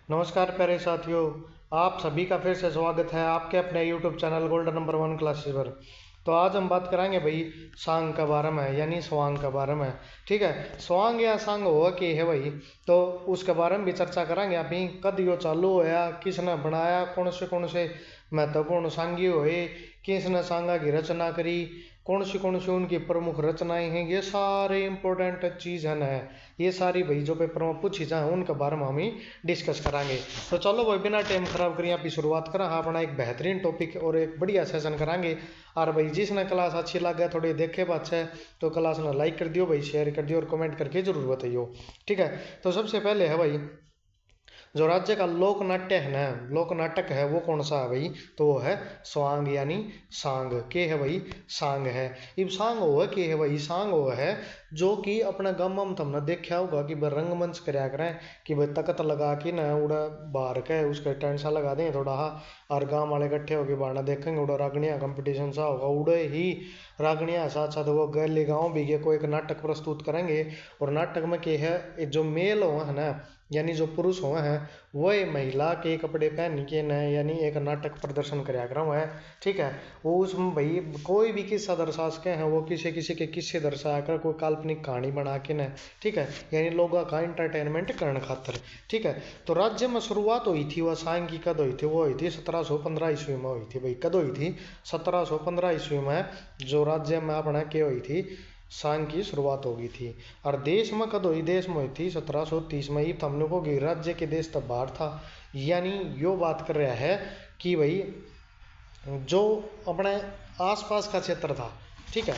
नमस्कार प्यारे साथियों। आप सभी का फिर से स्वागत है आपके अपने YouTube channel golden number one classes पर। तो आज हम बात कराएंगे भाई सांग के बारे में, यानी स्वांग के बारे में। ठीक है, स्वांग या सांग हुआ कि है भाई, तो उसके बारे में भी चर्चा करेंगे। अभी कद यो चालू होया, किसने बनाया, कौन से महत्वपूर्ण सांगी हुए, किसने सांगा की रचना करी, कौन सी उनकी प्रमुख रचनाएं हैं, ये सारे इंपॉर्टेंट चीज़ है ना। ये सारी भाई जो पेपर में पूछी जाए उनके बारे में हम ही डिस्कस करांगे। तो चलो भाई बिना टाइम खराब करिए आप शुरुआत करा हाँ अपना एक बेहतरीन टॉपिक और एक बढ़िया सेशन करांगे। और भाई जिसने क्लास अच्छी लगे थोड़ी देखे बात है तो क्लास ने लाइक कर दियो भाई, शेयर कर दियो और कमेंट करके जरूर बताइयो। ठीक है, तो सबसे पहले है भाई जो राज्य का लोक नाट्य है ना, लोक नाटक है वो कौन सा है भाई, तो वो है स्वांग यानी सांग के है भाई। सांग है इब सांग वो है कि है भाई, सांग वो है जो कि अपने गाँव में तुमने देखा होगा कि भाई रंगमंच कराया करें कि भाई तकत लगा के ना उड़ा बाहर के उसके टेंट सा लगा दें थोड़ा हा, और गाँव वाले इकट्ठे होकर बारना देखेंगे उड़ा रागणिया कंपटीशन सा होगा, उड़े ही रागणिया साथ साथ वो गली गाँव भी के कोई एक नाटक प्रस्तुत करेंगे। और नाटक में क्या है, जो मेल हो है ना, यानी जो पुरुष हुए हैं वह महिला के कपड़े पहन के न यानी एक नाटक प्रदर्शन कराया करा हुआ है। ठीक है, वो उसमें भाई कोई भी किस्सा दर्शा सके हैं, वो किसी किसी के किस्से दर्शाया कर कोई काल्पनिक कहानी बना के न। ठीक है, यानी लोगों का इंटरटेनमेंट करने खातर। ठीक है, तो राज्य में शुरुआत हुई थी वह सांग की कद हुई थी, वो हुई थी 1715 ईस्वी में हुई थी भाई। कद हुई थी 1715 ईस्वी में जो राज्य में अपना के हुई थी सांग की शुरुआत होगी थी। और देश में कद हुई, देश में हुई थी 1730 में। ये हमने को कि राज्य के देश तब बाहर था, यानी यो बात कर रहा है कि भाई जो अपने आसपास का क्षेत्र था। ठीक है,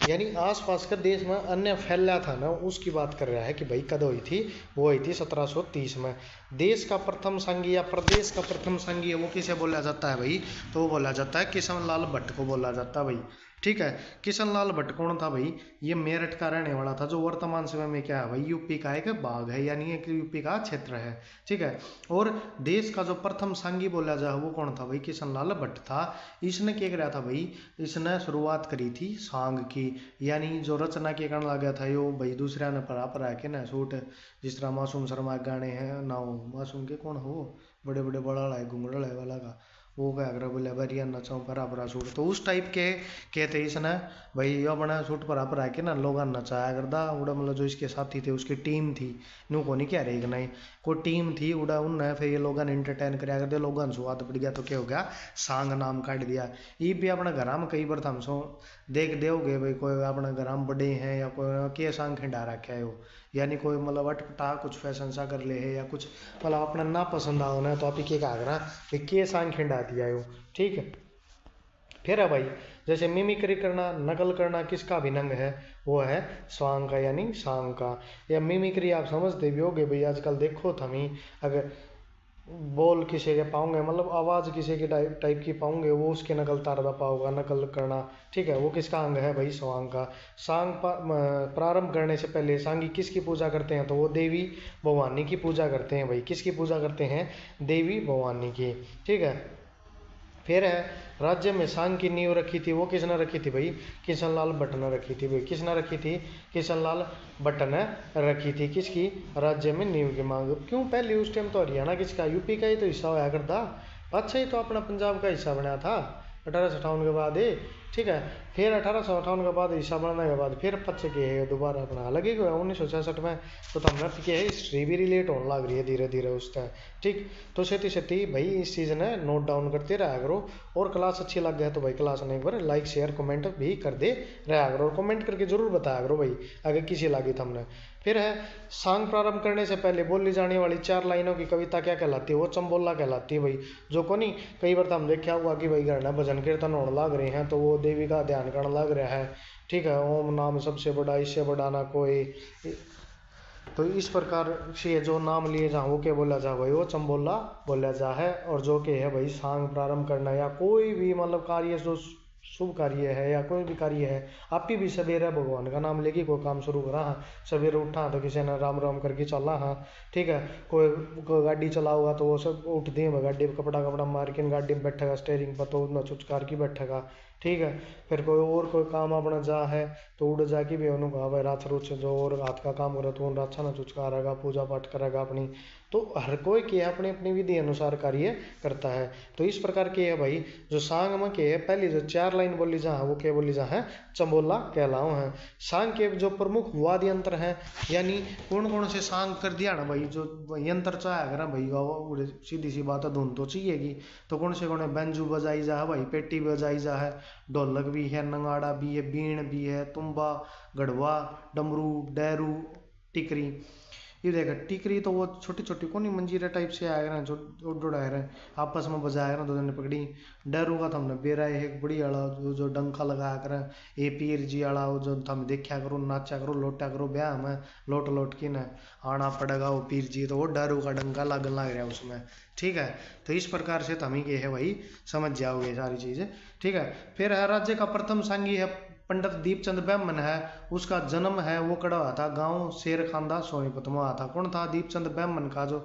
यानी आसपास का देश में अन्य फैला था ना, उसकी बात कर रहा है कि भाई कद हुई थी, वो हुई थी 1730 में। देश का प्रथम संघी या प्रदेश का प्रथम संघी वो किसे बोला जाता है भाई, तो वो बोला जाता है किशन लाल भट्ट को बोला जाता है भाई। ठीक है, किशन लाल भट्ट कौन था भाई, ये मेरठ का रहने वाला था, जो वर्तमान समय में क्या है भाई यूपी का एक भाग है, यानी एक यूपी का क्षेत्र है। ठीक है, और देश का जो प्रथम संघी बोला जाए वो कौन था भाई, किशन लाल भट्ट था। इसने क्या कराया था भाई, इसने शुरुआत करी थी सांग की, यानी जो रचना के कारण लगा था यो भाई दूसरा ने पढ़ा पढ़ा के ना सूट। जिस तरह मासूम शर्मा के गाने हैं ना, हो मासूम के कौन हो, बड़े बड़े बड़ा लाए घुंगड़ा वाला का, वो क्या कर बोले बरिया नचाऊँ परा परा सूट, तो उस टाइप के कहते इसने भाई यो बना सूट परा परा के ना लोग नचाया करदा उड़ा। मतलब जो इसके साथी थे उसकी टीम थी, नू को नहीं कह रहे कि नहीं, कोई टीम थी उड़ा, उनने फिर ये लोगों ने इंटरटेन कराया करते, लोगों ने स्वाद पड़ गया तो क्या हो गया, सांग नाम काट दिया। ये भी अपने घर में कई बार हम सो देख दोगे भाई, कोई अपने घर में बड़े हैं या कोई के सांग खिंडा रखा है हो, यानी कोई मतलब अटपटा कुछ फैशन सा कर ले है या कुछ मतलब अपना ना पसंद आओ ना, तो आप ये क्या करा भाई के सांग खिंडा दिया हो। ठीक है, फिर है भाई जैसे मिमिक्री करना, नकल करना किसका अभिनंग है, वो है स्वांग का यानी सांग का। या मिमिक्री आप समझते भी होगे भाई, आजकल देखो थम ही अगर बोल किसी के पाओगे, मतलब आवाज़ किसी के टाइप टाइप की पाओगे, वो उसके नकल तारदा पाओगा, नकल करना। ठीक है, वो किसका अंग है भाई, स्वांग का। सांग प्रारंभ करने से पहले सांगी किसकी पूजा करते हैं, तो वो देवी भवानी की पूजा करते हैं भाई। किसकी पूजा करते हैं, देवी भवानी की। ठीक है, फिर है राज्य में सांग की नींव रखी थी, वो किसने रखी थी भाई, किशन लाल भट्ट ने रखी थी भाई। किसने रखी थी, किशन लाल भट्ट ने रखी थी। किसकी, राज्य में नींव की मांग क्यों, पहले उस टाइम तो हरियाणा किसका, यूपी का ही तो हिस्सा होया करता, अच्छा ही तो अपना पंजाब का हिस्सा बनाया था 1858 के बाद ही। ठीक है, फिर 1858 के बाद हिस्सा बनने के बाद फिर पच के है दोबारा अपना अलग ही हुआ 1966 में। तो हमने क्या है, हिस्ट्री भी रिलेट होने लग रही है धीरे धीरे उस टाइम। ठीक, तो सेती सेती भाई इस चीज़ ने नोट डाउन करते रहा करो। और क्लास अच्छी लग गया तो भाई क्लास ने एक बार लाइक शेयर कमेंट भी कर दे रहा करो, और कमेंट करके जरूर बताया करो भाई अगर किसी लगी तो हमने। फिर है सांग प्रारंभ करने से पहले बोली जाने वाली 4 लाइनों की कविता क्या कहलाती है, वो चंबोला कहलाती है भाई। जो को नहीं कई बार तो हम देखा हुआ कि भाई घर में भजन कीर्तन होने लग रहे हैं तो वो देवी का ध्यान करने लग रहा है। ठीक है, ओम नाम सबसे बड़ा इससे बड़ा ना कोई, तो इस प्रकार से जो नाम लिए जा वो क्या बोला जा भाई, वो चंबोला बोला जा है। और जो कि है भाई सांग प्रारंभ करना या कोई भी मतलब कार्य जो शुभ कार्य है या कोई भी कार्य है, आप ही भी सवेरे भगवान का नाम लेके कोई काम शुरू करा हाँ, सवेरे उठा तो किसी ने राम राम करके चला हाँ। ठीक है, कोई गाड़ी चला होगा तो वो सब उठते हैं गाड़ी पर कपड़ा कपड़ा मार के गाड़ी में बैठेगा, स्टेयरिंग पर तो उतना चुचकार की बैठेगा। ठीक है। फिर कोई काम अपना जा है तो उड़ जाके भी उन्होंने कहा भाई रात रोज जो और हाथ का काम करे तो अच्छा ना चुचका रहेगा, पूजा पाठ करेगा अपनी। तो हर कोई के अपनी अपनी विधि अनुसार कार्य करता है। तो इस प्रकार के है भाई जो सांग में के है पहली जो 4 लाइन बोली जा वो क्या बोली जा है, चंबोला कहलाओ है। सांग के जो प्रमुख वाद्य यंत्र हैं, यानी कौन कौन से सांग कर दिया ना भाई, जो यंत्र चाहे अगर भाई गाओ सीधी सी बात है धुन तो चाहिएगी। तो कौन से बैंजू बजाई जा है भाई, पेटी बजाई जा है, ढोलक भी है, नगाड़ा भी है, बीण भी है, तुम्बा, गढ़वा, डमरू, डैरू, टिकरी। ये देखा टिकरी तो वो छोटी छोटी कोनी मंजीरा टाइप से आएगा ना, जो उड़ा है आपस में बजाएगा ना दो जने पकड़ी। डैरू का तो हमने बेरा है एक बड़ी आला जो डंका लगाया कर, ए पीर जी आला जो थम देखा करो, नाचा करो, लोटा करो, ब्याह में लोट लोट के न आना पड़ेगा वो पीर जी, तो वो डैरू का डंका लगन लग रहा है उसमें। ठीक है। तो इस प्रकार से तमी ये है भाई समझ जाओगे सारी चीजें। ठीक है। फिर है राज्य का प्रथम सांगी है पंडित दीपचंद ब्राह्मण है। उसका जन्म है वो कड़ा हुआ था गांव शेरखांदा सोनीपत में हुआ था। कौन था दीपचंद ब्राह्मण का जो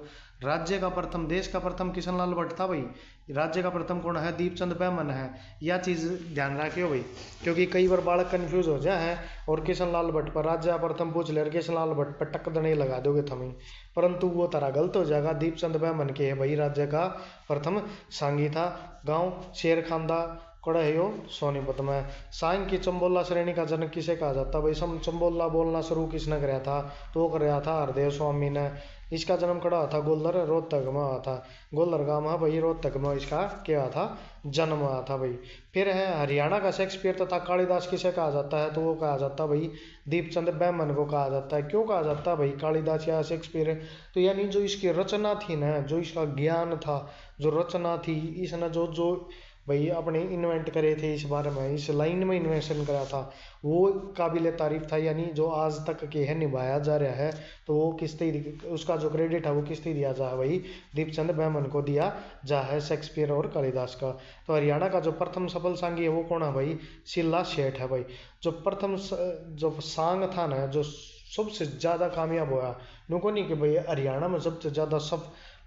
राज्य का प्रथम, देश का प्रथम किशन लाल भट्ट था भाई। राज्य का प्रथम कौन है, दीपचंद ब्राह्मण है। यह चीज ध्यान रखियो भाई, क्योंकि कई बार बालक कंफ्यूज हो जाए हैं और किशन लाल भट्ट पर राज्य प्रथम पूछ ले, किशन लाल भट्ट पर टक दने लगा दोगे थमी, परंतु वो तारा गलत हो जाएगा। दीपचंद ब्राह्मण के है भाई राज्य का प्रथम सांगी था। गांव शेरखांदा कड़हियो सोनीपत में। सांग की चंबोला श्रेणी का जनक किसे कहा जाता है भाई, चंबोला बोलना शुरू किसने कराया था, तो वो कराया था हरदेव स्वामी ने। इसका जन्म कड़ा हुआ था गोलर रोहतक में हुआ था। गोलर गांव है भाई रोहतक में इसका क्या हुआ था, जन्म हुआ था भाई। फिर है हरियाणा का शेक्सपियर तथा कालिदास किसे कहा जाता है, तो वो कहा जाता है भाई दीपचंद ब्राह्मण को कहा जाता है। क्यों कहा जाता है भाई कालिदास या शेक्सपियर, तो यानी जो इसकी रचना थी ना, जो इसका ज्ञान था, जो रचना थी, इसने जो जो भाई अपने इन्वेंट करे थे इस बारे में, इस लाइन में इन्वेंशन करा था, वो काबिल तारीफ था। यानी जो आज तक के है निभाया जा रहा है, तो वो उसका जो क्रेडिट है वो किससे दिया जा है भाई, दीपचंद ब्राह्मण को दिया जा है, शेक्सपियर और कालिदास का। तो हरियाणा का जो प्रथम सफल सांगी है वो कौन है भाई, शिला सेठ है भाई। जो प्रथम जो सांग था ना, जो सबसे ज्यादा कामयाब हुआ, नुको नहीं कि भाई हरियाणा में सबसे ज्यादा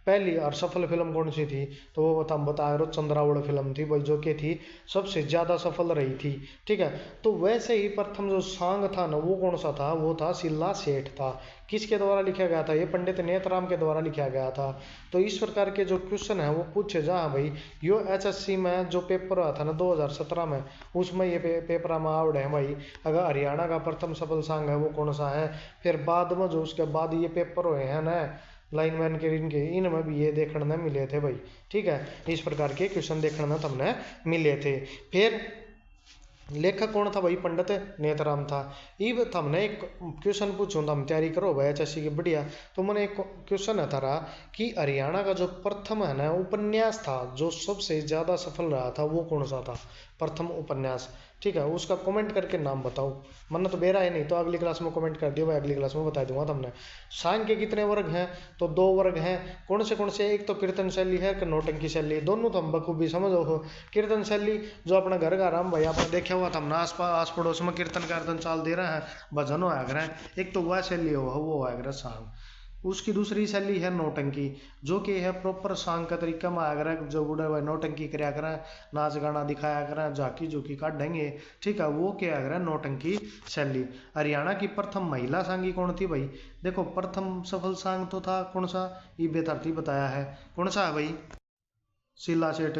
पहली और सफल फिल्म कौन सी थी, तो वो बता रहे चंद्रावड़ फिल्म थी भाई, जो कि थी सबसे ज्यादा सफल रही थी। ठीक है। तो वैसे ही प्रथम जो सांग था ना, वो कौन सा था, वो था शिला सेठ था। किसके द्वारा लिखा गया था, ये पंडित नेतराम के द्वारा लिखा गया था। तो इस प्रकार के जो क्वेश्चन है वो पूछे जा भाई, यो एचएससी में जो पेपर हुआ था ना 2017 में, उसमें ये पेपर में आवड़ है भाई। अगर हरियाणा का प्रथम सफल सांग है वो कौन सा है, फिर बाद में जो उसके बाद ये पेपर हुए हैं ना लाइनमैन के इनके, इनमें भी ये देखने मिले थे भाई। ठीक है। इस प्रकार के क्वेश्चन देखने तुमने मिले थे। फिर लेखक कौन था भाई, पंडित नेतराम था। इब हमने एक क्वेश्चन पूछूं तो हम तैयारी करो भाई एचएससी की बढ़िया। तो मैंने एक क्वेश्चन है तारा कि हरियाणा का जो प्रथम है ना उपन्यास था जो सबसे ज्यादा सफल रहा था, वो कौन सा था, प्रथम उपन्यास। ठीक है। उसका कमेंट करके नाम बताओ, मन तो बेरा है नहीं तो अगली क्लास में कमेंट कर दियो भाई, अगली क्लास में बता दूंगा तुमने। सांग के कितने वर्ग हैं, तो 2 वर्ग हैं। कौन से, एक तो कीर्तन शैली है, नौटंकी शैली, दोनों तो हम बखूबी समझो हो। कीर्तन शैली जो अपना घर का राम भाई आपने देखा हुआ था, हमने आस पड़ोस में कीर्तन कीर्तन चाल दे रहे हैं, भजन हो रहा है, एक तो वह शैली हो वो है सांग। उसकी दूसरी शैली है नौटंकी, जो कि है प्रॉपर सांग का तरीका में आगरा, जो बूढ़े हुए नौटंकी कराया करें, नाच गाना दिखाया करें, झाकी झुकी काटेंगे। ठीक है। वो क्या है नौटंकी शैली। हरियाणा की प्रथम महिला सांगी कौन थी भाई, देखो प्रथम सफल सांग तो था कौन सा, ये बेतरतीब बताया है, कौन सा है भाई, शीला सेठ।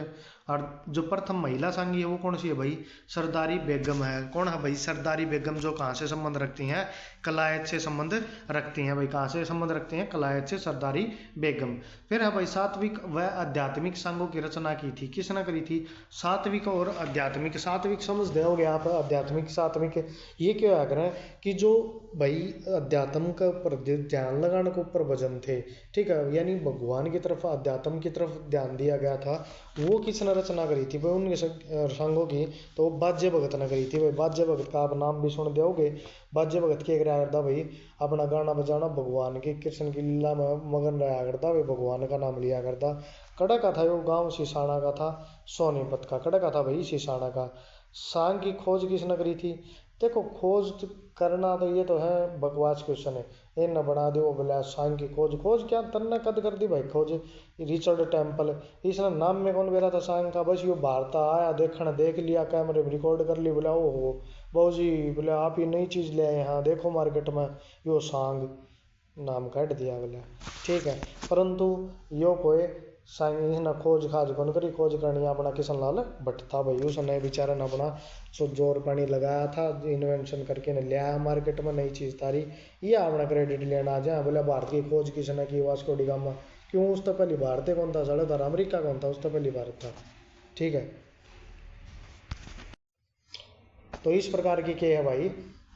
और जो प्रथम महिला सांगी है वो कौन सी है भाई, सरदारी बेगम है। कौन है भाई, सरदारी बेगम, जो कहाँ से संबंध रखती हैं, कलायत से संबंध रखती हैं भाई। कहाँ से संबंध रखती हैं, कलायत से, सरदारी बेगम। फिर है भाई सात्विक व आध्यात्मिक सांगों की रचना की थी, किसने करी थी, सात्विक और आध्यात्मिक। सात्विक समझ दोगे आप, आध्यात्मिक सात्विक ये क्या करें कि जो भाई अध्यात्म का ऊपर ध्यान लगाने के ऊपर भजन थे। ठीक है। यानी भगवान की तरफ, अध्यात्म की तरफ ध्यान दिया गया था। वो किसने रचना करी थी भाई उनके सांगों की, तो बाज्य भगत ने करी थी भाई। बाज्य भगत का आप नाम भी सुन दोगे। बाज्य भगत क्या कराया करता भाई, अपना गाना बजाना भगवान के, कृष्ण की लीला में मगन रहा करता भाई, भगवान का नाम लिया करता। कड़ा का था वो गांव सिसाना का था, सोनीपत का कड़ा का था भाई सिसाना का। सांग की खोज किसने करी थी, देखो खोज करना तो ये तो है बकवास क्वेश्चन है। ये न बना दो बोला सांग की खोज, खोज क्या तन्ने कद कर दी भाई खोज। रिचर्ड टेम्पल इसने नाम में कौन बेरा था सांग का, बस यो भारत आया देखने, देख लिया कैमरे में रिकॉर्ड कर ली, बोला ओ हो बहु जी, बोले आप ये नई चीज़ ले आए यहाँ देखो मार्केट में, यो सांग नाम काट दिया बोले। ठीक है, परंतु यो कोई साइंस ना खोज खाज कौन करी, खोज करनी अपना किशन लाल भट्ट था भाई, उसने बेचारा ने अपना सो जोर पानी लगाया था, इन्वेंशन करके ने ले आया मार्केट में नई चीज़ तारी, ये अपना क्रेडिट लेना आ जाए बोले भारत की खोज किसने की, वास्को डी गामा। क्यों, उस तो पहली भारत कौन था सड़क था, अमेरिका कौन था, उस तो पहली भारत था। ठीक है, तो इस प्रकार की क्या है भाई,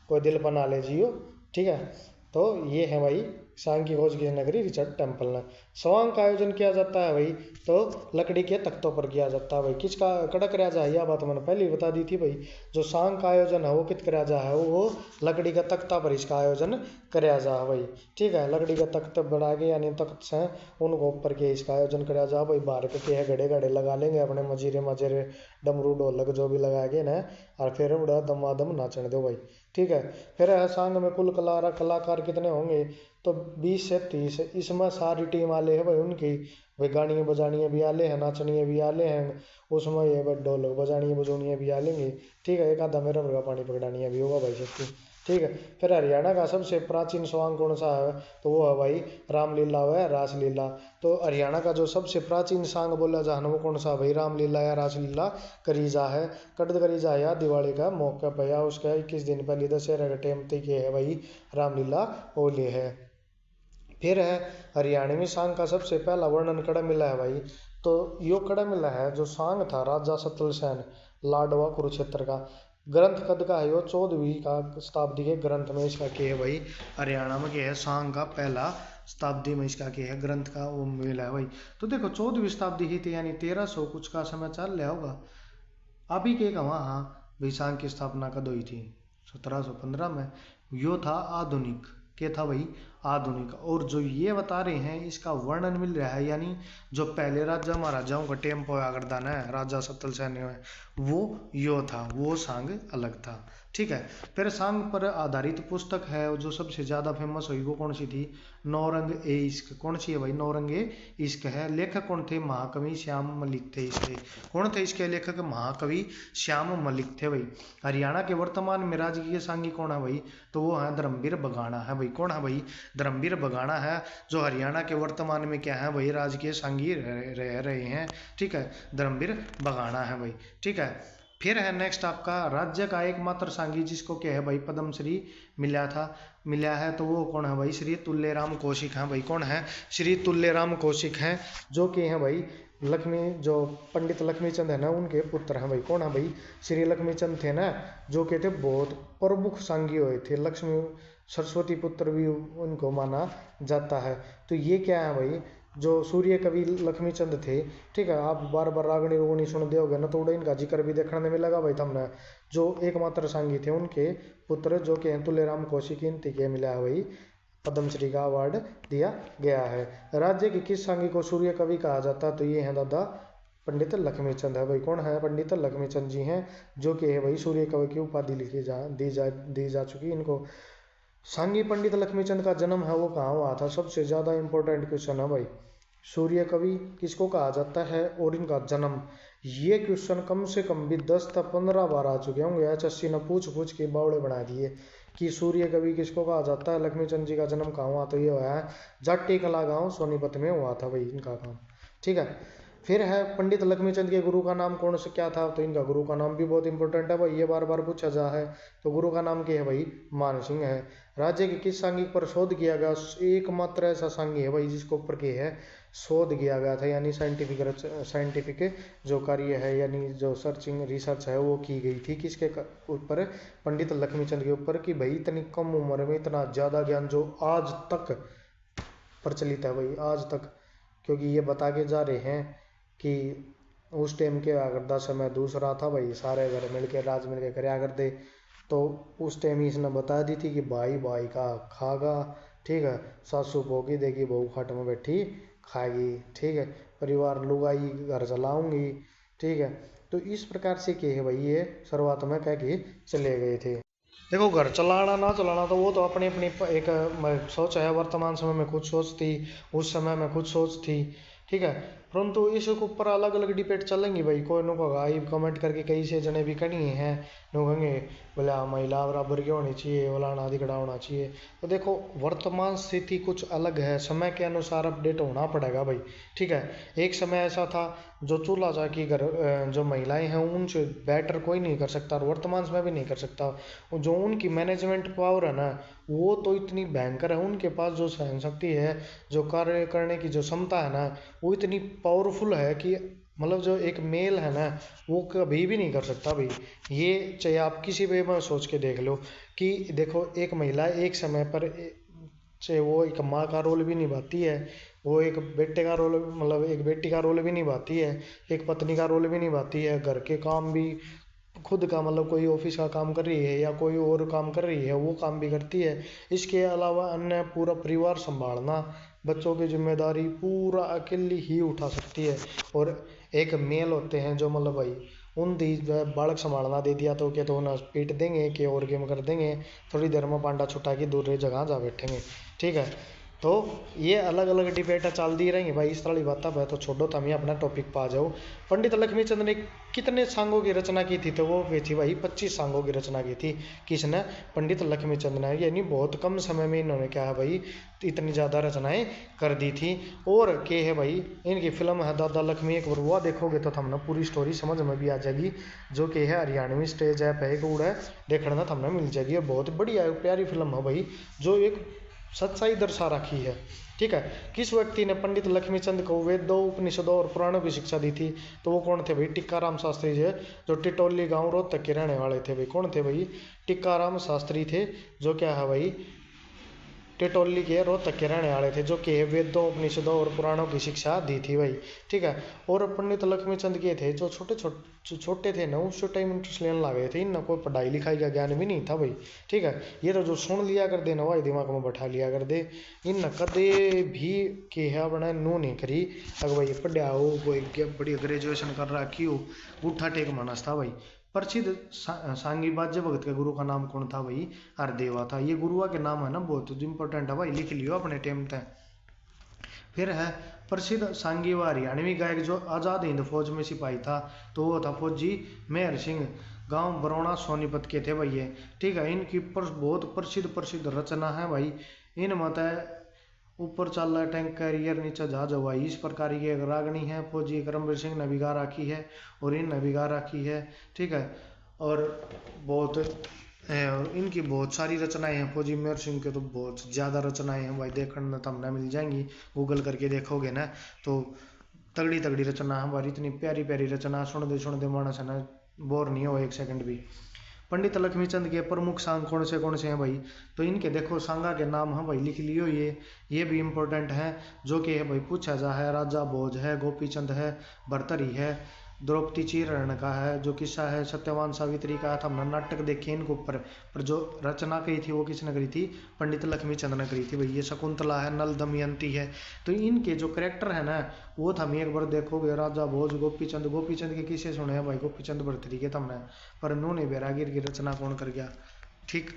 कोई दिल बना ले जियो। ठीक है, तो ये है भाई सांग की खोज की नगरी रिचर्ड टेम्पल ने। स्वांग का आयोजन किया जाता है भाई, तो लकड़ी के तख्तों पर किया जाता है भाई। किसका कड़क राजा है, यह बात मैंने पहले ही बता दी थी भाई। जो सांग का आयोजन है वो कित कराया जा है, वो लकड़ी का तख्ता पर इसका आयोजन कराया जा है भाई। ठीक है, लकड़ी का तख्त बना के यानी तख्त से उनको ऊपर के इसका आयोजन कराया जा भाई। बाहर के है घड़े घड़े लगा लेंगे अपने मजीरे मजेरे, डमरू ढोलक जो भी लगा के ना, और फिर उड़ा दमादम नाचने दो भाई। ठीक है, फिर सांग में कुल कलाकार कितने होंगे, तो 20 से 30। इसमें सारी टीम वाले हैं भाई उनकी, भाई गानियाँ बजानियाँ भी आले हैं, नाचनियाँ भी आले हैं, उसमें ये भाई ढोलक बजानियाँ बजोनियाँ भी आलेंगे। ठीक है, एक आधा मेरा मुर्गा पानी पकड़ानियाँ भी होगा भाई सबकी। ठीक है, फिर हरियाणा का सबसे प्राचीन स्वांग कौन सा है, तो वो है भाई रामलीला व रासलीला। तो हरियाणा का जो सबसे प्राचीन सांग बोला जा वो कौन सा भाई, रामलीला या रासलीला करी जा है, कट करी जा या दिवाली का मौका पे या उसका 21 दिन पहले दशहरा के टाइम तक ये है भाई रामलीला होली है। फिर है हरियाणवी सांग का सबसे पहला वर्णन कड़ा मिला है भाई, तो यो कड़ा मिला है जो सांग था राजा सतलसेन लाडवा कुरुक्षेत्र का। ग्रंथ कद का है यो 14वीं का शताब्दी के ग्रंथ में इसका क्या है भाई, हरियाणा में क्या है सांग का पहला शताब्दी में इसका क्या है ग्रंथ का वो मिला है भाई। तो देखो 14वीं शताब्दी ही थी, यानी 1300 कुछ का समय चल रहा होगा अभी के का वहाँ। भाई सांग की स्थापना कद हुई थी 1715 में। यो था आधुनिक, क्या था भाई आधुनिक। और जो ये बता रहे हैं इसका वर्णन मिल रहा है, यानी जो पहले राजा महाराजाओं का टेम्पो आगरदान है राजा सत्तल सैन में, वो यो था, वो सांग अलग था। ठीक है, फिर सांग पर आधारित पुस्तक है जो सबसे ज़्यादा फेमस हुई वो कौन सी थी, नौरंग ए इश्क। कौन सी है भाई, नौरंग ए इश्क है। लेखक कौन थे, महाकवि श्याम मलिक थे इसके। कौन थे इसके लेखक, महाकवि श्याम मलिक थे भाई। हरियाणा के वर्तमान में राजकीय सांगी कौन है भाई, तो वो है धर्मवीर बघाना है भाई। कौन है भाई, धर्मवीर बघाना है जो हरियाणा के वर्तमान में क्या है भाई राजकीय सांगी रह रहे हैं। ठीक है, धर्मवीर बघाना है भाई। ठीक है, फिर है नेक्स्ट आपका राज्य का एकमात्र सांगी जिसको क्या है भाई पद्मश्री मिला था, मिला है, तो वो कौन है भाई, श्री तुल्यराम कौशिक हैं भाई। कौन है, श्री तुल्यराम कौशिक हैं, जो कि हैं भाई लक्ष्मी, जो पंडित लक्ष्मीचंद है ना उनके पुत्र हैं भाई। कौन है भाई, श्री लक्ष्मीचंद थे ना, जो के थे बहुत प्रमुख सांगी हुए थे, लक्ष्मी सरस्वती पुत्र भी उनको माना जाता है। तो ये क्या है भाई, जो सूर्य कवि लक्ष्मीचंद थे। ठीक है, आप बार बार रागनी रोगनी सुन दोगे ना, तो इनका जिक्र भी देखने में मिलेगा भाई तुमने। जो एकमात्र सांगी थे उनके पुत्र जो कि तुल्यराम कौशिक, इनके के मिला है भाई पद्मश्री का अवार्ड दिया गया है। राज्य की किस सांगी को सूर्य कवि कहा जाता है, तो ये है दादा पंडित लक्ष्मीचंद है भाई। कौन है, पंडित लक्ष्मीचंद जी हैं, जो कि है भाई सूर्य कवि की उपाधि दी जा चुकी इनको। सांगी पंडित लक्ष्मीचंद का जन्म है वो कहाँ हुआ था, सबसे ज़्यादा इंपॉर्टेंट क्वेश्चन है भाई। सूर्य कवि किसको कहा जाता है और इनका जन्म, ये क्वेश्चन कम से कम भी 10 से 15 बार आ चुके होंगे। एचएससी ने पूछ पूछ के बावड़े बना दिए कि सूर्य कवि किसको कहा जाता है, लक्ष्मीचंद जी का जन्म कहाँ हुआ, तो ये हुआ है जाट्टी कला गाँव सोनीपत में हुआ था भाई इनका काम। ठीक है, फिर है पंडित लक्ष्मीचंद के गुरु का नाम कौन सा क्या था, तो इनका गुरु का नाम भी बहुत इंपॉर्टेंट है भाई, ये बार बार पूछा जा है। तो गुरु का नाम क्या है भाई, मान सिंह है। राज्य के किस सांगिक पर शोध किया गया, एकमात्र ऐसा सांगी है भाई जिसको ऊपर के है शोध किया गया था, यानी साइंटिफिक जो कार्य है यानी जो सर्चिंग रिसर्च है वो की गई थी किसके ऊपर, पंडित लक्ष्मीचंद के ऊपर। कि भाई इतनी कम उम्र में इतना ज़्यादा ज्ञान जो आज तक प्रचलित है भाई आज तक, क्योंकि ये बता के जा रहे हैं कि उस टाइम के अगर 10 समय दूसरा था भाई, सारे घर मिल के राज मिल के कराया करते। तो उस टाइम ही इसने बता दी थी कि भाई भाई का खागा। ठीक है, सासू भोगी देगी बहू खाट में बैठी खाएगी। ठीक है, परिवार लुगाई घर चलाऊंगी। ठीक है, तो इस प्रकार से क्या है भाई ये शुरुआत में कह के चले गए थे। देखो घर चलाना ना चलाना तो वो तो अपनी अपनी एक सोच है। वर्तमान समय में कुछ सोच थी, उस समय में कुछ सोच थी, ठीक है। परंतु इसके ऊपर अलग अलग डिबेट चलेंगी भाई। कोई नु कहा ये कमेंट करके कई से जने भी कनी है, नु कहेंगे बोले हाँ महिला बराबर की होनी चाहिए, फलाना अधिकड़ा होना चाहिए। तो देखो वर्तमान स्थिति कुछ अलग है, समय के अनुसार अपडेट होना पड़ेगा भाई, ठीक है। एक समय ऐसा था जो चूल्हा चाकी घर जो महिलाएं हैं उनसे बेटर कोई नहीं कर सकता, और वर्तमान समय भी नहीं कर सकता। जो उनकी मैनेजमेंट पावर है ना, वो तो इतनी भयंकर है। उनके पास जो सहन शक्ति है, जो कार्य करने की जो क्षमता है ना, वो इतनी पावरफुल है कि मतलब जो एक मेल है ना, वो कभी भी नहीं कर सकता भाई। ये चाहे आप किसी भी में सोच के देख लो कि देखो एक महिला एक समय पर चाहे वो एक माँ का रोल भी निभाती है, वो एक बेटे का रोल मतलब एक बेटी का रोल भी निभाती है, एक पत्नी का रोल भी निभाती है, घर के काम भी खुद का मतलब कोई ऑफिस का काम कर रही है या कोई और काम कर रही है वो काम भी करती है। इसके अलावा अन्य पूरा परिवार संभालना, बच्चों की जिम्मेदारी पूरा अकेली ही उठा सकती है। और एक मेल होते हैं जो मतलब भाई उन दी बालक संभालना दे दिया तो क्या तो ना पीट देंगे कि और गेम कर देंगे, थोड़ी देर में पांडा छुटा के दूसरी जगह जा बैठेंगे, ठीक है। तो ये अलग अलग डिबेट चल दी रहेंगी भाई। इस तरह की बात है तो छोड़ो, तो हमें अपना टॉपिक पा जाओ। पंडित लक्ष्मीचंद ने कितने सांगों की रचना की थी? तो वो की थी भाई 25 सांगों की रचना की थी। किसने? पंडित लक्ष्मीचंद ने। यानी बहुत कम समय में इन्होंने क्या है भाई इतनी ज़्यादा रचनाएं कर दी थी। और के है भाई इनकी फिल्म है दादा लक्ष्मी, एक बार वो देखोगे तो हमने पूरी स्टोरी समझ में भी आ जाएगी। जो कि है हरियाणवी स्टेज ऐप है, एक है देखने ना हमने मिल जाएगी। और बहुत बढ़िया प्यारी फिल्म है भाई, जो एक सच्चाई दर्शा रखी है, ठीक है। किस व्यक्ति ने पंडित लक्ष्मीचंद को वेदों उपनिषदों और पुराणों की शिक्षा दी थी? तो वो कौन थे भाई? टिक्काराम शास्त्री जी, जो टिटोली गांव रोहतक के रहने वाले थे भाई। कौन थे भाई? टिक्काराम शास्त्री थे, जो क्या है भाई टिटोली के रोहतक के रहने वाले थे, जो कि वेदों उपनिषदों और पुराणों की शिक्षा दी थी भाई, ठीक है। और पंडित लक्ष्मीचंद के थे जो छोटे थे ना, उस टाइम इंटरेस्ट लेने लगे थे इनका कोई पढ़ाई लिखाई का ज्ञान भी नहीं था भाई, ठीक है। ये तो जो सुन लिया कर दे ना भाई दिमाग में बैठा लिया कर दे। इन कदे भी के है बना नू नहीं करी। अगर भाई पढ़ा हो कोई बड़ी ग्रेजुएशन कर रखी हो, उठा टेक मानस था भाई। प्रसिद्ध सांगी बाज्य भगत के गुरु का नाम कौन था भाई? हरदेवा था। ये गुरुआ के नाम है ना, बहुत इंपॉर्टेंट है भाई, लिख लियो अपने टाइम तक। फिर है प्रसिद्ध सांगी व हरियाणवी गायक जो आज़ाद हिंद फौज में सिपाही था, तो वो था फौजी मेहर सिंह, गांव बरौना सोनीपत के थे भाई ये, ठीक है। इनकी बहुत प्रसिद्ध प्रसिद्ध रचना है भाई। इन मत है ऊपर चल रहा टैंक कैरियर नीचे जहाज हवाई, इस प्रकार की एक रागनी है। फौजी करमवीर सिंह ने बिगा रखी है और इन ने बिगा रखी है, ठीक है। और बहुत और इनकी बहुत सारी रचनाएं हैं। फौजी मेहर सिंह के तो बहुत ज़्यादा रचनाएं हैं भाई, देखने तो हमने मिल जाएंगी, गूगल करके देखोगे ना तो तगड़ी तगड़ी रचना हमारी, इतनी प्यारी प्यारी रचना सुन दे मानस है ना बोर नहीं हो एक सेकंड भी। पंडित लक्ष्मीचंद के प्रमुख सांग कौन से हैं भाई? तो इनके देखो सांगा के नाम है भाई, लिख लियो ये भी इम्पोर्टेंट है, जो कि है भाई पूछा जा है। राजा भोज है, गोपीचंद है, भरतरी है, द्रौपदी चीरण का है, जो किस्सा है सत्यवान सावित्री का था। हमने नाटक देखे इनके ऊपर, पर जो रचना करी थी वो किसने करी थी? पंडित लक्ष्मीचंद ने करी थी भाई। ये शकुंतला है, नल दमयंती है। तो इनके जो करेक्टर है ना, वो हम एक बार देखोगे, राजा भोज, गोपीचंद के किसे सुने हैं भाई? गोपीचंद भरतरी के तमने, पर नूने बैरागीर की रचना कौन कर गया, ठीक।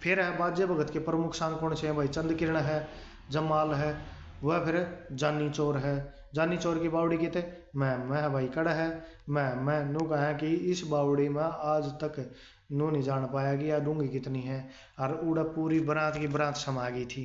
फिर है बाजे भगत के प्रमुख सांग कौन से हैं भाई? चंद किरण है, जमाल है, वह फिर जानी चोर है। जानी चोर की बावड़ी की थे मैं भाई कड़ा है, मैं नू कहा कि इस बावड़ी में आज तक नू नहीं जान पाया कि यार डूंगी कितनी है। और उड़ा पूरी बरात की बरात समा गई थी,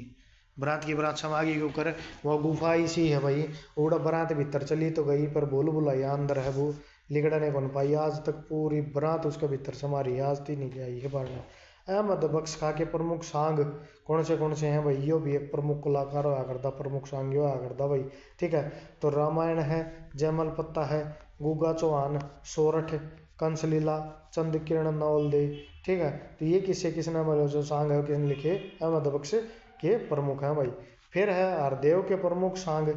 बरात की बरात समा गई क्योंकि वो गुफा इसी है भाई। उड़ा बरात भीतर चली तो गई, पर बोल बुलाया अंदर है वो लिगड़ने कौन पाई। आज तक पूरी बरात उसके भीतर समा रही है, आज तक नहीं आई है बाढ़ में। अहमद बख्श खां के प्रमुख सांग कौन से हैं भाई? यो भी एक प्रमुख कलाकार होया करता, प्रमुख सांग यो होया करता भाई, ठीक है। तो रामायण है, जयमल पत्ता है, गुगा चौहान, सोरठ, कंसलीला, चंद किरण नवल दे, ठीक है। तो ये किसने मतलब जो सांग है किसने लिखे? अहमद बख्श के प्रमुख हैं भाई। फिर है हरदेव के प्रमुख सांग।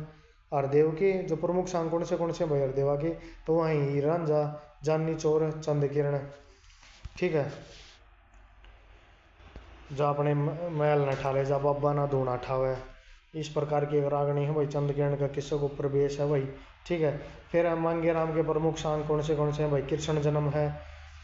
हरदेव के जो प्रमुख सांग कौन से भाई हरदेवा के? तो वहीं हीर रांझा, जानी चोर, चंद किरण, ठीक है। जो अपने महल न ठाले, जा बाबा ना धूना ठावे, इस प्रकार की एक रागनी है भाई। चंद किरण का किस्सों को प्रवेश है भाई, ठीक है। फिर है मांगे राम के प्रमुख सांग कौन से हैं भाई? कृष्ण जन्म है,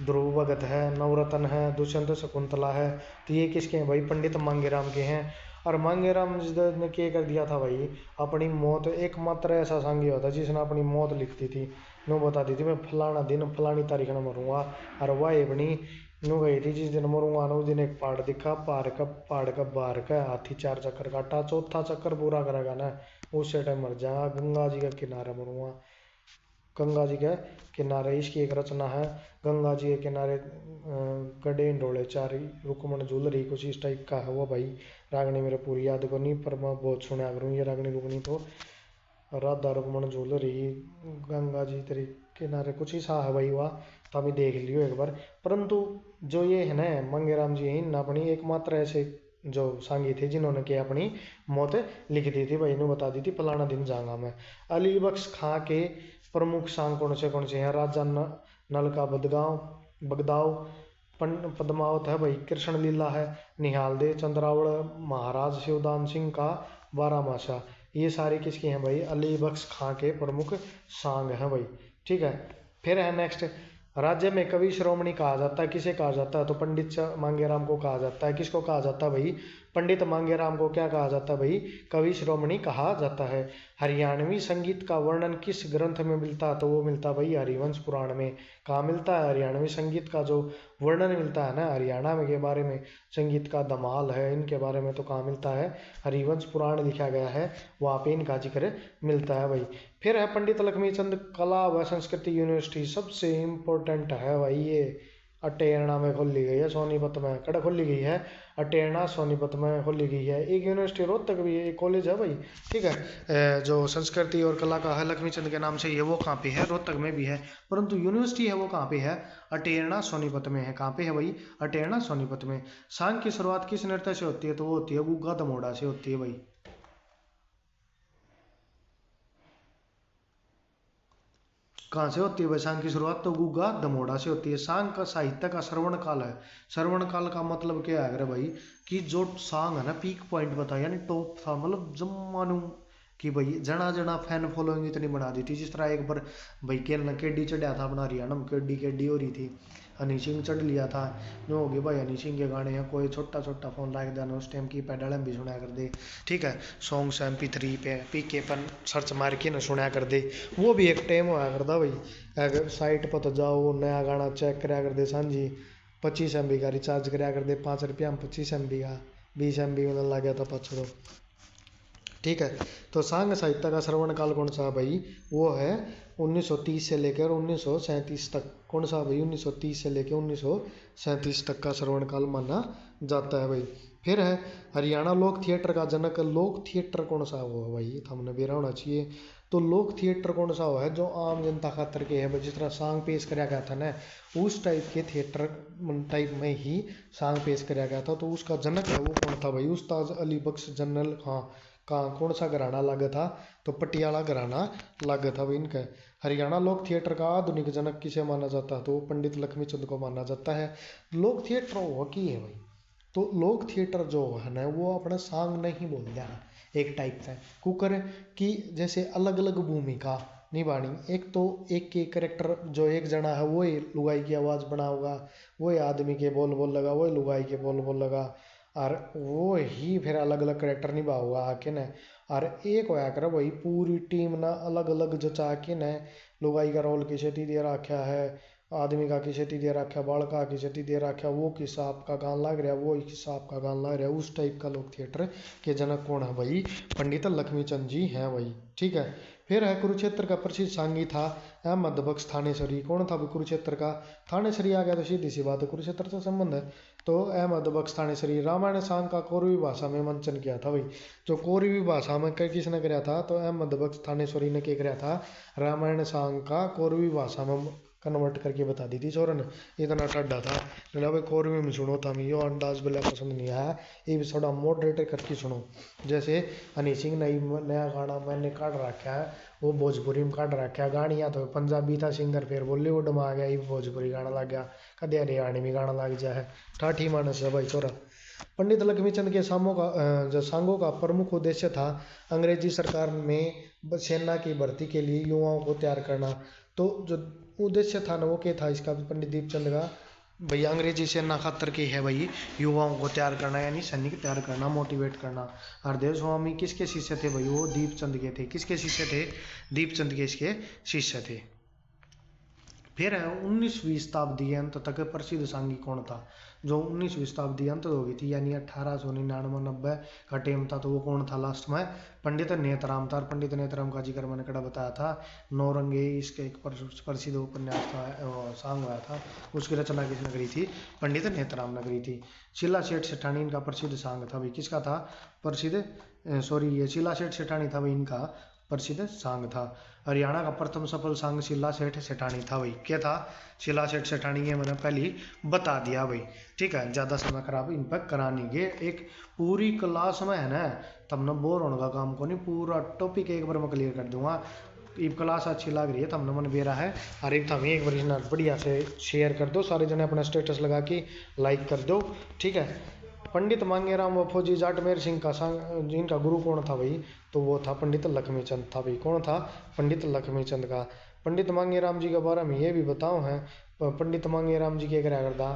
ध्रुव भगत है, नवरत्न है, दुष्यंत शकुंतला है। तो ये किसके हैं भाई? पंडित मांगेराम के हैं। और मांगेराम जी ने क्या कर दिया था भाई? अपनी मौत, एकमात्र ऐसा सांगी होता जिसने अपनी मौत लिख दी थी। नो बता दी थी मैं फलाना दिन फलानी तारीख में मरूंगा। और वह अपनी नो गई थी जिस दिन मरूंगा ना उस दिन एक पहाड़ दिखा, पहाड़ का बाहर का हाथी 4 चक्कर काटा, चौथा चक्कर पूरा करेगा ना उससे टाइम मर जाएगा। गंगा जी का किनारे मरूंगा। गंगा जी के किनारे इसकी एक रचना है। गंगा जी के किनारे गडे डोले चारी रुकमण झूलरी, कुछ इस टाइप का है वो भाई। रागनी मेरे पूरी याद को नहीं पर मैं बहुत सुना करूँ ये रागनी रुकनी तो। राधा रुकमण झूलरी गंगा जी तेरे किनारे कुछ ही सा है भाई वह। तो अभी देख लियो एक बार। परंतु जो ये है ना मंगेराम जी इन अपनी एकमात्र ऐसे जो सांगी थे जिन्होंने कि अपनी मौत लिख दी थी भाई ने बता दी थी फलाना दिन जाऊंगा मैं। अली बख्श खां के प्रमुख सांग कौन से हैं? राजा नल का बगदाव, पद्मावत है भाई, कृष्ण लीला है, निहाल दे, चंद्रावड़, महाराज शिवदान सिंह का बारामासा। ये सारे किसके हैं भाई? अली बख्श खां के प्रमुख सांग हैं भाई। ठीक है। फिर है नेक्स्ट, राज्य में कवि श्रोमणी कहा जाता है, किसे कहा जाता है? तो पंडित मांगेराम को कहा जाता है। किसको कहा जाता है भाई? पंडित मांगेराम को क्या कहा जाता है भाई? कवि श्रोमणी कहा जाता है। हरियाणवी संगीत का वर्णन किस ग्रंथ में मिलता है? तो वो मिलता है भाई हरिवंश पुराण में। कहाँ मिलता है? हरियाणवी संगीत का जो वर्णन मिलता है ना हरियाणा में के बारे में, संगीत का धमाल है इनके बारे में, तो कहाँ मिलता है? हरिवंश पुराण लिखा गया है वहाँ पे इनका जिक्र मिलता है भाई। फिर है पंडित लक्ष्मीचंद कला व संस्कृति यूनिवर्सिटी, सबसे इम्पोर्टेंट है भाई ये। अटेरना में खोली गई है, सोनीपत में कड़ा खोली गई है। अटेरना सोनीपत में खोली गई है। एक यूनिवर्सिटी रोहतक भी है, एक कॉलेज है भाई। ठीक है। जो संस्कृति और कला का है लक्ष्मीचंद के नाम से ये वो कहाँ पे है? रोहतक में भी है। परंतु यूनिवर्सिटी है वो कहाँ पे है? अटेरना सोनीपत में है। कहाँ पे है भाई? अटेरना सोनीपत में। सांग की शुरुआत किस नृत्य से होती है? तो वो होती है गुग्गा दमोड़ा से होती है भाई। कहाँ से होती है भाई सांग की शुरुआत? तो गुग्गा दमोड़ा से होती है। सांग का साहित्य का श्रवण काल है। श्रवण काल का मतलब क्या है अगर भाई? कि जो सांग है ना पीक पॉइंट बता यानी टॉप था, मतलब जम्मानू कि भाई जना जना फैन फॉलोइंग इतनी बना दी थी। जिस तरह एक बार भाई केडी चढ़ा था अपना हरियाणा में, केडी हो रही थी, हनी सिंह चढ़ लिया था। जो हो गए भाई हनी सिंह के गाने हैं, कोई छोटा छोटा फोन लाइक देना उस टाइम की पैडल भी सुना कर दे। ठीक है। सॉन्ग्स MP3 पे PK पर सर्च मार के ना सुना कर दे। वो भी एक टाइम हुआ करता भाई। अगर साइट पर तो जाओ नया गाना चेक करा कर दे सांझी 25 MB का रिचार्ज करा कर दे, 5 रुपया में 25 MB का, 20 MB में लग गया था पछड़ो। ठीक है। तो सांग साहित्य का श्रवण काल कौन सा है भाई? वो है 1930 से लेकर 1937 तक। कौन सा भाई? 1930 से लेकर 1937 तक का श्रवण काल माना जाता है भाई। फिर है हरियाणा लोक थिएटर का जनक। लोक थिएटर कौन सा हुआ भाई? ये हमने बेरा होना चाहिए। तो लोक थिएटर कौन सा हुआ है? जो आम जनता खातर के है भाई, जिस तरह सांग पेश कराया गया था ना उस टाइप के थिएटर टाइप में ही सांग पेश कराया गया था। तो उसका जनक है वो कौन था भाई? उस्ताद अली बख्श जनरल खां का। कौन सा घराना लगा था? तो पटियाला घराना लगा था भाई इनका। हरियाणा लोक थिएटर का आधुनिक जनक किसे माना जाता है? तो पंडित लक्ष्मीचंद को माना जाता है। लोक थिएटर वो की है भाई। तो लोक थिएटर जो है ना वो अपना सांग नहीं बोलते हैं एक टाइप से कुकर की, जैसे अलग अलग भूमिका निभानी। एक तो एक के करेक्टर जो एक जना है वो ही लुगाई की आवाज़ बना होगा, वो ही आदमी के बोल बोल लगा, वो ही लुगाई के बोल बोल लगा, और वो ही फिर अलग अलग करेक्टर निभा हुआ आके न। और एक होया कर भाई पूरी टीम ना अलग अलग जचा के न लुगाई का रोल किसे दे रखा है, आदमी का किसे दे रखा है, बालका किसे दे रखा है, वो किस आप का गान लग रहा है, वो किस आप का गान लग रहा है। उस टाइप का लोक थिएटर के जनक कौन है भाई? पंडित लक्ष्मीचंद जी हैं भाई। ठीक है। फिर है कुरुक्षेत्र का प्रसिद्ध सांगी था अहमद बख्श थानेसरी। कौन था भाई कुरुक्षेत्र का? थानेसरी आ गया तो सीधी सी बात है कुरुक्षेत्र से संबंध है। तो अहमद बख्श थानेसरी। रामायण सांग का कोरवी भाषा में मंचन किया था भाई। जो कोरवी भाषा में किसने कराया था? तो अहमद बख्श थानेसरी ने क्या कराया था? रामायण सांग का कोरवी भाषा में कन्वर्ट करके बता दी थी चोरन। इतना ठंडा था बोला भाई कोरवी में सुनो था, यो अंदाज बोला पसंद नहीं आया, ये भी थोड़ा मॉडरेटर करके सुनो। जैसे हनी सिंह नया गाना मैंने काट रखा है वो भोजपुरी में काट रखा है। गानिया तो पंजाबी था सिंगर, फिर बॉलीवुड में आ गया, ये भोजपुरी गाना लग गया, कदे हरियाणी में गाना लग जाए। ठाठी मानस है भाई चोरा। पंडित लक्ष्मीचंद के जो सांगों का प्रमुख उद्देश्य था अंग्रेजी सरकार में सेना की भर्ती के लिए युवाओं को तैयार करना। तो जो उद्देश्य था ना वो क्या था इसका पंडित दीपचंद का, भाई अंग्रेजी सेना खातर की है भाई, युवाओं को तैयार करना यानी सैनिक तैयार करना, मोटिवेट करना। हरदेव स्वामी किसके शिष्य थे भाई, वो दीपचंद के थे। किसके शिष्य थे, दीपचंद के इसके शिष्य थे। फिर है 19वीं शताब्दी के अंत तक प्रसिद्ध सांगी कौन था, जो 19वीं शताब्दी अंत हो गई थी यानी 1899-90 का टाइम था, तो वो कौन था लास्ट में, पंडित नेतराम था। पंडित नेतराम का जिक्र मैंने कड़ा बताया था, नौरंगे इसके एक प्रसिद्ध उपन्यास था, सांग हुआ था, उसकी रचना किसने करी थी, पंडित नेतराम ने करी थी। शीला सेठ सेठानी इनका प्रसिद्ध सांग था भाई, किसका था प्रसिद्ध, सॉरी ये शीला सेठ सेठानी था भाई, इनका प्रसिद्ध सांग था। हरियाणा का प्रथम सफल सांग शीला सेठ सेठानी था भाई। क्या था, शीला सेठ सेठानी, ये मैंने पहले ही बता दिया भाई। ठीक है, ज़्यादा समय खराब इन पर करानी गे, एक पूरी क्लास में है ना, तब न बोर होने का काम को नहीं, पूरा टॉपिक एक बार मैं क्लियर कर दूंगा। ये क्लास अच्छी लग रही है, तब न मन बेरा है, और एक तब एक बार बढ़िया से शेयर कर दो, सारे जने अपना स्टेटस लगा के लाइक कर दो। ठीक है, पंडित मांगेराम व फौजी जाटमेर सिंह का जिनका गुरु कौन था भाई, तो वो था पंडित लक्ष्मीचंद था भाई। कौन था, पंडित लक्ष्मीचंद का। पंडित मांगेराम जी के बारे में ये भी बताओ है, पंडित मांगेराम जी के क्या करता,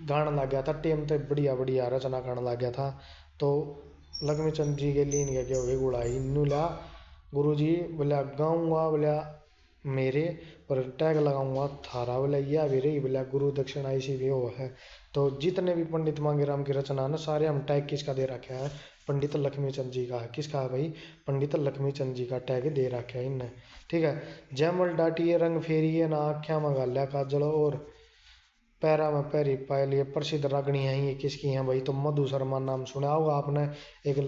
गाना लग गया था टेम तो बढ़िया बढ़िया रचना गाना लग गया था, तो लक्ष्मीचंद जी के लिए इनके क्या हो गुड़ाई नुला, गुरु जी बोला गाऊंगा, बोला मेरे पर टैग लगाऊंगा थारा, बोला यह भी रही, बोला गुरु दक्षिणा इसी भी वो है। तो जितने भी पंडित मांगेराम की रचना ना, सारे हम टैग किसका दे रखे है, पंडित लक्ष्मीचंद जी का है। किसका है भाई, पंडित लक्ष्मीचंद जी का टैग दे रखे है इनने। ठीक है, जयमल डाटिए रंग फेरिए ना आख्या मगाल्या काजल और पैरा में पैरी पायल, ये प्रसिद्ध रागणी है। ये किसकी हैं भाई, तो मधु शर्मा नाम सुना होगा आपने, एक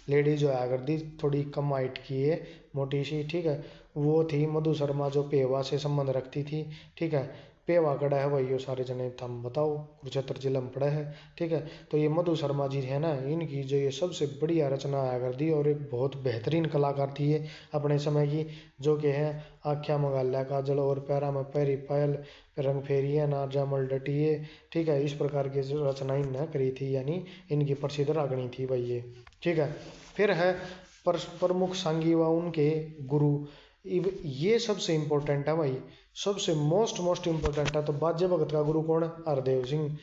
लेडी जो है करती थोड़ी कम हाइट की है, मोटी सी। ठीक है, वो थी मधु शर्मा जो पेवा से संबंध रखती थी। ठीक है, पेवा कड़ा है भाई, ये सारे जने थम बताओ कुरुक्षेत्र जिला में पड़ा है। ठीक है, तो ये मधु शर्मा जी है ना, इनकी जो ये सबसे बढ़िया रचना आया कर दी, और एक बहुत बेहतरीन कलाकार थी ये अपने समय की, जो कि है आख्या मगाल्या काजल और पैरा में पैरी पायल, रंग फेरिए ना जयमल डटिए। ठीक है, इस प्रकार की जो रचना इन्हें करी थी, यानी इनकी प्रसिद्ध रागणी थी भाई ये। ठीक है, फिर है प्रमुख सांगी व उनके गुरु, ये सबसे इम्पोर्टेंट है भाई, सबसे मोस्ट इम्पोर्टेंट है। तो बाजे भगत का गुरु कौन, हरदेव सिंह,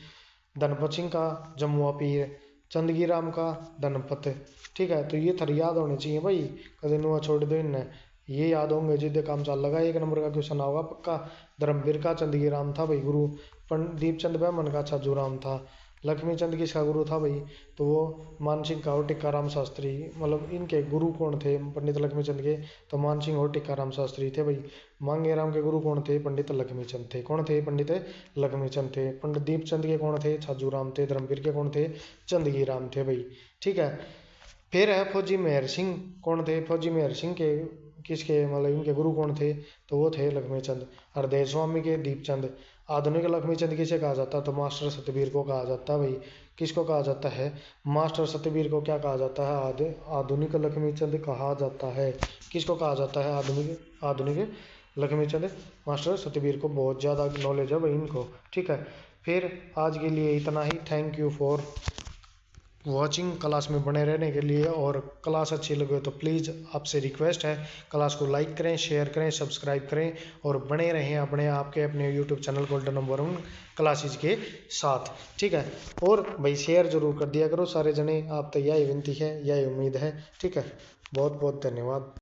धनपत सिंह का जमुआ पीर, चंदगी राम का धनपत। ठीक है, तो ये थर याद होने चाहिए भाई, कदे नुआ छोड़ दो इन्हें, ये याद होंगे जिद्दे काम चल लगा। एक नंबर का क्वेश्चन होगा पक्का। धर्मवीर का चंदगी राम था भाई गुरु, दीपचंद बैमन का छज्जू राम था। लक्ष्मीचंद किसका गुरु था भाई, तो वो मानसिंह का और टिक्काराम शास्त्री, मतलब इनके गुरु कौन थे पंडित लक्ष्मीचंद के, तो मानसिंह और टिक्काराम शास्त्री थे भाई। मांगेराम के गुरु कौन थे, पंडित लक्ष्मीचंद थे। कौन थे, पंडित लक्ष्मीचंद थे। पंडित दीपचंद के कौन थे, छज्जू राम थे। धर्मवीर के कौन थे, चंदगी राम थे भाई। ठीक है, फिर है फौजी मेहर सिंह, कौन थे, फौजी मेहर सिंह के किसके, मतलब इनके गुरु कौन थे, तो वो थे लक्ष्मीचंद। हरदेव स्वामी के दीपचंद। आधुनिक लक्ष्मीचंद किसे कहा जाता है, तो मास्टर सतबीर को कहा जाता है भाई। किसको कहा जाता है, मास्टर सतबीर को क्या कहा जाता है, आधुनिक लक्ष्मीचंद कहा जाता है। किसको कहा जाता है, आधुनिक लक्ष्मीचंद, मास्टर सतबीर को। बहुत ज़्यादा नॉलेज है भाई इनको। ठीक है, फिर आज के लिए इतना ही। Thank you for watching, class में बने रहने के लिए। और क्लास अच्छी लगे तो प्लीज़ आपसे रिक्वेस्ट है, क्लास को लाइक करें, शेयर करें, सब्सक्राइब करें, और बने रहें अपने YouTube channel golden number 1 classes के साथ। ठीक है, और भाई शेयर जरूर कर दिया करो सारे जने, आप तो यही विनती है, यही उम्मीद है। ठीक है, बहुत बहुत धन्यवाद।